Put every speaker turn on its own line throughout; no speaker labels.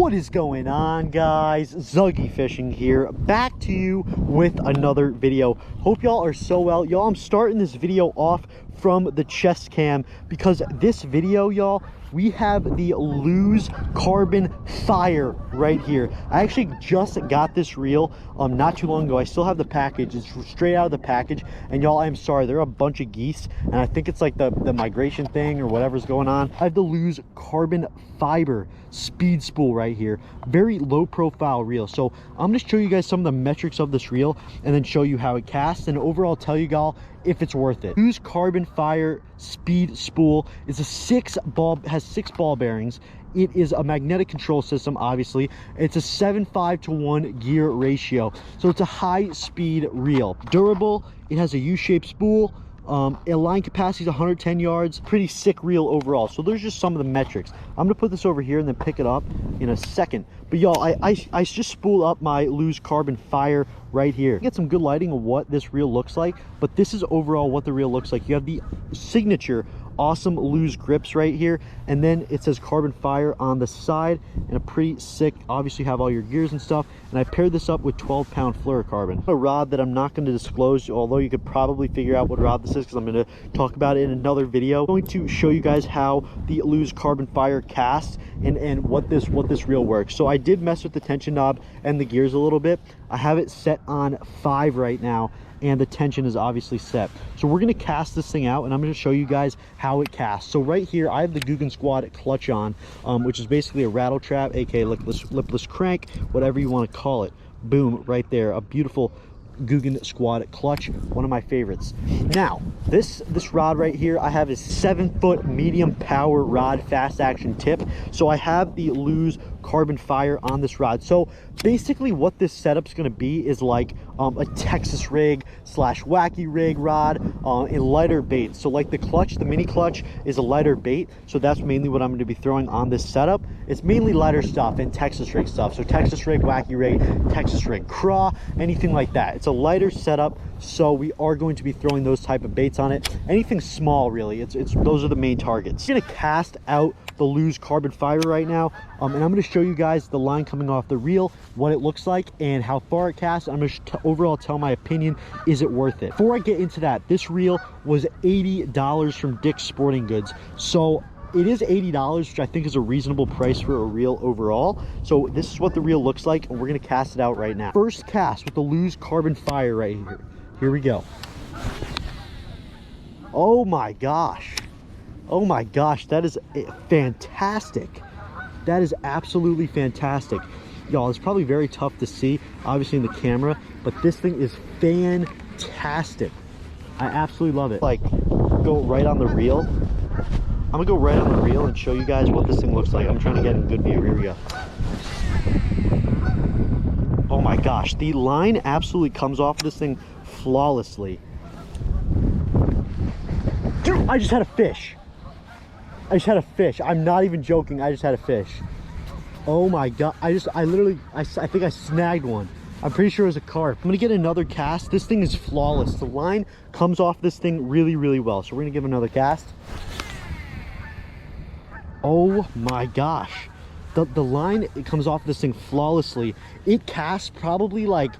What is going on, guys? Zuggy Fishing here, back to you with another video. Hope y'all are so well. Y'all, I'm starting this video off from the chest cam because this video, y'all, we have the LEWS Carbon Fire right here. I actually just got this reel not too long ago. I still have the package. It's straight out of the package. And y'all, I'm sorry, there are a bunch of geese, and I think it's like the migration thing or whatever's going on. I have the LEWS Carbon Fiber speed spool right here. Very low profile reel. So I'm going to show you guys some of the metrics of this reel and then show you how it casts, and overall tell you y'all if it's worth it. LEWS Carbon Fire speed spool is a has 6 ball bearings. It is a magnetic control system, obviously. It's a 7:5-to-1 gear ratio, so it's a high speed reel. Durable. It has a U-shaped spool. A line capacity is 110 yards. Pretty sick reel overall. So there's just some of the metrics. I'm gonna put this over here and then pick it up in a second. But y'all, I just spooled up my LEWS Carbon Fire right here. Get some good lighting of what this reel looks like, but this is overall what the reel looks like. You have the signature awesome LEWS grips right here, and then it says Carbon Fire on the side, and a pretty sick, obviously have all your gears and stuff. And I paired this up with 12-pound fluorocarbon, a rod that I'm not going to disclose, although you could probably figure out what rod this is because I'm going to talk about it in another video. I'm going to show you guys how the LEWS Carbon Fire casts and what this reel works. So I did mess with the tension knob and the gears a little bit. I have it set on 5 right now, and the tension is obviously set. So we're gonna cast this thing out, and I'm gonna show you guys how it casts. So right here, I have the Guggen Squad clutch on, which is basically a rattle trap, aka lipless crank, whatever you wanna call it. Boom, right there, a beautiful Guggen Squad clutch, one of my favorites. Now, this rod right here, I have a 7-foot medium power rod, fast action tip. So I have the LEWS Carbon Fire on this rod. So basically what this setup's going to be is like a Texas rig slash wacky rig rod in lighter baits. So like the clutch, the mini clutch is a lighter bait, so that's mainly what I'm going to be throwing on this setup. It's mainly lighter stuff and Texas rig stuff. So Texas rig, wacky rig, Texas rig craw, anything like that. It's a lighter setup, so we are going to be throwing those type of baits on it. Anything small, really. Those are the main targets. I'm going to cast out the LEWS Carbon Fire right now, and I'm going to show you guys the line coming off the reel, what it looks like, and how far it casts. I'm going to overall tell my opinion, is it worth it? Before I get into that, this reel was $80 from Dick's Sporting Goods, so it is $80, which I think is a reasonable price for a reel overall. So this is what the reel looks like, and we're going to cast it out right now. First cast with the LEWS Carbon Fire right here. Here we go. Oh my gosh. Oh my gosh, that is fantastic. That is absolutely fantastic. Y'all, it's probably very tough to see, obviously, in the camera, but this thing is fantastic. I absolutely love it. Like, go right on the reel. I'm gonna go right on the reel and show you guys what this thing looks like. I'm trying to get in good view. Here we go. Oh my gosh, the line absolutely comes off this thing flawlessly. Dude, I just had a fish. I just had a fish. I'm not even joking. I just had a fish. Oh my god. I think I snagged one. I'm pretty sure it was a carp. I'm gonna get another cast. This thing is flawless. The line comes off this thing really, really well. So we're gonna give another cast. Oh my gosh. The line, it comes off this thing flawlessly. It casts probably like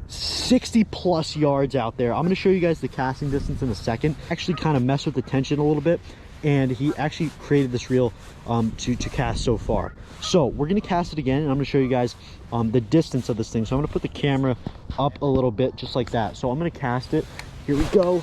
60 plus yards out there. I'm gonna show you guys the casting distance in a second. Actually kind of mess with the tension a little bit, and he actually created this reel to cast so far. So we're gonna cast it again, and I'm gonna show you guys the distance of this thing. So I'm gonna put the camera up a little bit, just like that. So I'm gonna cast it. Here we go.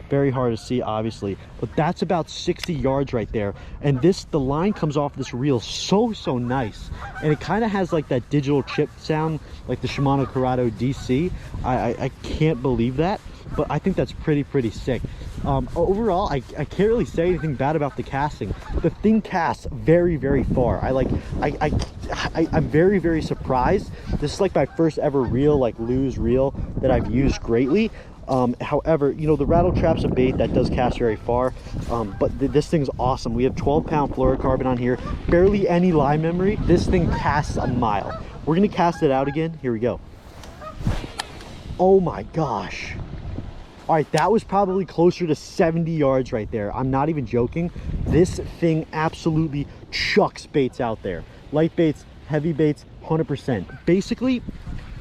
Very hard to see, obviously, but that's about 60 yards right there. And the line comes off this reel so nice, and it kind of has like that digital chip sound, like the Shimano Corrado DC. I can't believe that, but I think that's pretty sick. Overall, I can't really say anything bad about the casting. The thing casts very far. I'm very surprised. This is like my first ever reel, like LEWS reel, that I've used greatly. However, you know, the rattle trap's a bait that does cast very far, but this thing's awesome. We have 12-pound fluorocarbon on here, barely any line memory. This thing casts a mile. We're gonna cast it out again. Here we go. Oh my gosh. All right, that was probably closer to 70 yards right there. I'm not even joking. This thing absolutely chucks baits out there. light baits, heavy baits, 100%. Basically,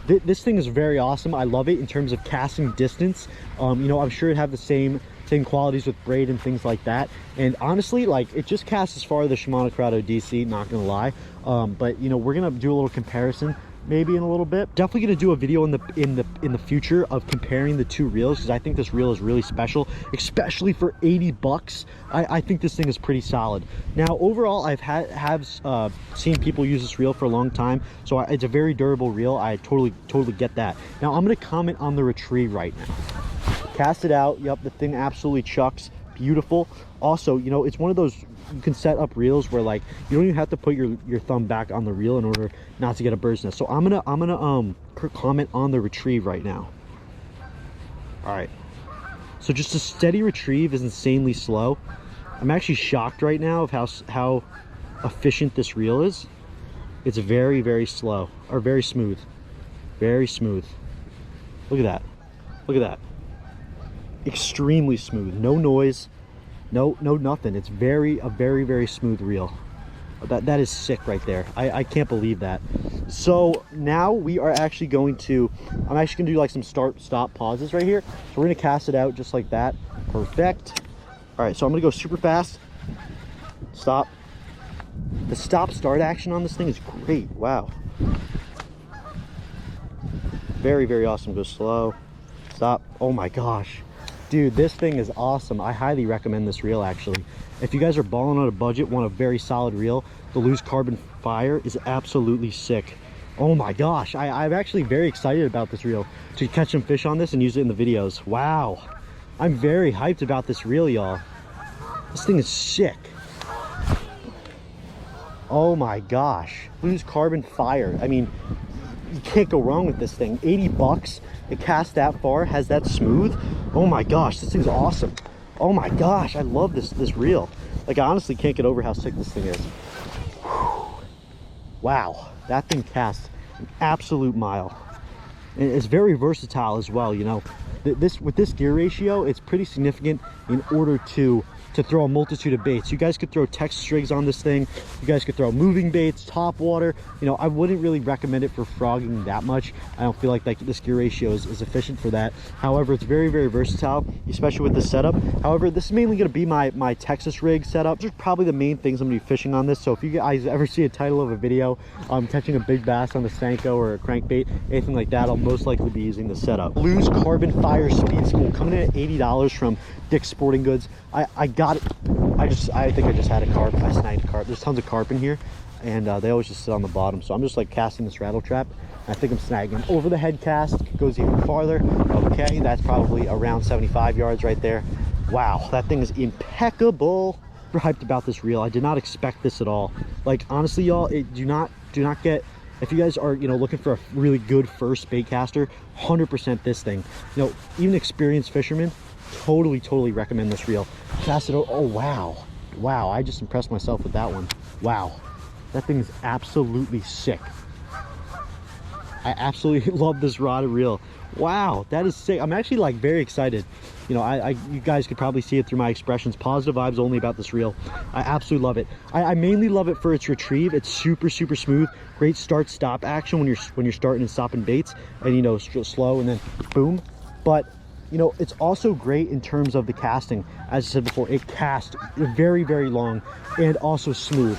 this thing is very awesome. I love it in terms of casting distance. You know, I'm sure it have the same qualities with braid and things like that. And honestly, like, it just casts as far as the Shimano Corrado DC, not gonna lie. But you know, we're gonna do a little comparison maybe in a little bit. Definitely gonna do a video in the future of comparing the two reels, because I think this reel is really special, especially for 80 bucks. I think this thing is pretty solid. Now overall, I've seen people use this reel for a long time, so it's a very durable reel. I totally get that. Now I'm gonna comment on the retrieve right now. Cast it out. Yep, the thing absolutely chucks. Beautiful. Also, you know, it's one of those, you can set up reels where, like, you don't even have to put your thumb back on the reel in order not to get a bird's nest. So I'm gonna comment on the retrieve right now. All right, so just a steady retrieve is insanely slow. I'm actually shocked right now of how efficient this reel is. It's very slow, or very smooth. Very smooth. Look at that. Look at that. Extremely smooth. No noise. No nothing. It's a very smooth reel. That is sick right there. I can't believe that. So now we are actually going to, I'm actually gonna do like some start, stop, pauses right here. So we're gonna cast it out just like that. Perfect. All right, so I'm gonna go super fast. Stop. The stop start action on this thing is great. Wow. Very awesome. Go slow. Stop. Oh my gosh. Dude, this thing is awesome. I highly recommend this reel, actually. If you guys are balling on a budget, want a very solid reel, the LEWS Carbon Fire is absolutely sick. Oh my gosh, I'm actually very excited about this reel to catch some fish on this and use it in the videos. Wow, I'm very hyped about this reel, y'all. This thing is sick. Oh my gosh, LEWS Carbon Fire. I mean, you can't go wrong with this thing. 80 bucks, it casts that far, has that smooth. Oh my gosh, this thing's awesome. Oh my gosh, I love this reel. Like, I honestly can't get over how sick this thing is. Whew. Wow, that thing casts an absolute mile. And it's very versatile as well, you know. With this gear ratio, it's pretty significant in order to throw a multitude of baits. You guys could throw Texas rigs on this thing. You guys could throw moving baits, top water. You know, I wouldn't really recommend it for frogging that much. I don't feel like this gear ratio is efficient for that. However, it's very versatile, especially with the setup. However, this is mainly going to be my Texas rig setup. These are probably the main things I'm going to be fishing on this. So if you guys ever see a title of a video, catching a big bass on a Senko or a crankbait, anything like that, I'll most likely be using the setup. LEWS Carbon Fire Speed School coming in at $80 from Dick's Sporting Goods. I got it. I think I just had a carp. I snagged a carp. There's tons of carp in here, and they always just sit on the bottom. So I'm just like casting this rattle trap. I think I'm snagging over the head cast. Goes even farther. Okay, that's probably around 75 yards right there. Wow, that thing is impeccable. Super hyped about this reel. I did not expect this at all. Like, honestly, y'all, do not get, if you guys are, you know, looking for a really good first bait caster, 100% this thing. You know, even experienced fishermen, totally recommend this reel. Cast it. Oh wow, I just impressed myself with that one. Wow, that thing is absolutely sick. I absolutely love this rod and reel. Wow, that is sick. I'm actually like very excited. You know, you guys could probably see it through my expressions. Positive vibes only about this reel. I absolutely love it. I mainly love it for its retrieve. It's super smooth. Great start stop action when you're starting and stopping baits, and you know, slow and then boom. But you know, it's also great in terms of the casting. As I said before, it casts very long and also smooth.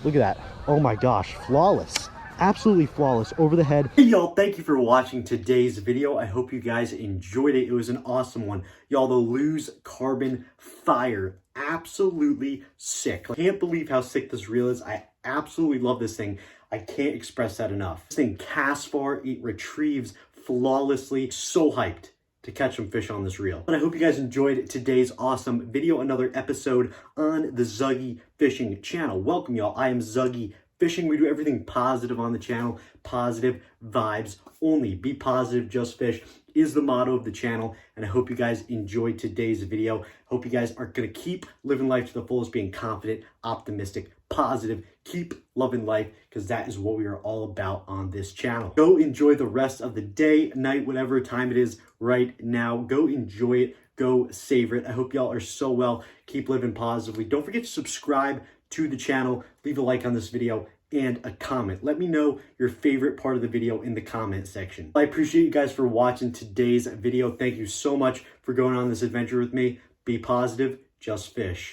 Look at that. Oh my gosh, flawless. Absolutely flawless over the head. Hey y'all, thank you for watching today's video. I hope you guys enjoyed it. It was an awesome one. Y'all, the LEWS Carbon Fire, absolutely sick. I can't believe how sick this reel is. I absolutely love this thing. I can't express that enough. This thing casts far, it retrieves flawlessly. So hyped to catch some fish on this reel. And I hope you guys enjoyed today's awesome video, another episode on the Zuggy Fishing channel. Welcome y'all, I am Zuggy Fishing. We do everything positive on the channel, positive vibes only. Be positive, just fish is the motto of the channel. And I hope you guys enjoyed today's video. Hope you guys are gonna keep living life to the fullest, being confident, optimistic, positive, keep loving life, because that is what we are all about on this channel. Go enjoy the rest of the day, night, whatever time it is right now. Go enjoy it, go savor it. I hope y'all are so well. Keep living positively. Don't forget to subscribe to the channel, leave a like on this video, and a comment. Let me know your favorite part of the video in the comment section. I appreciate you guys for watching today's video. Thank you so much for going on this adventure with me. Be positive, just fish.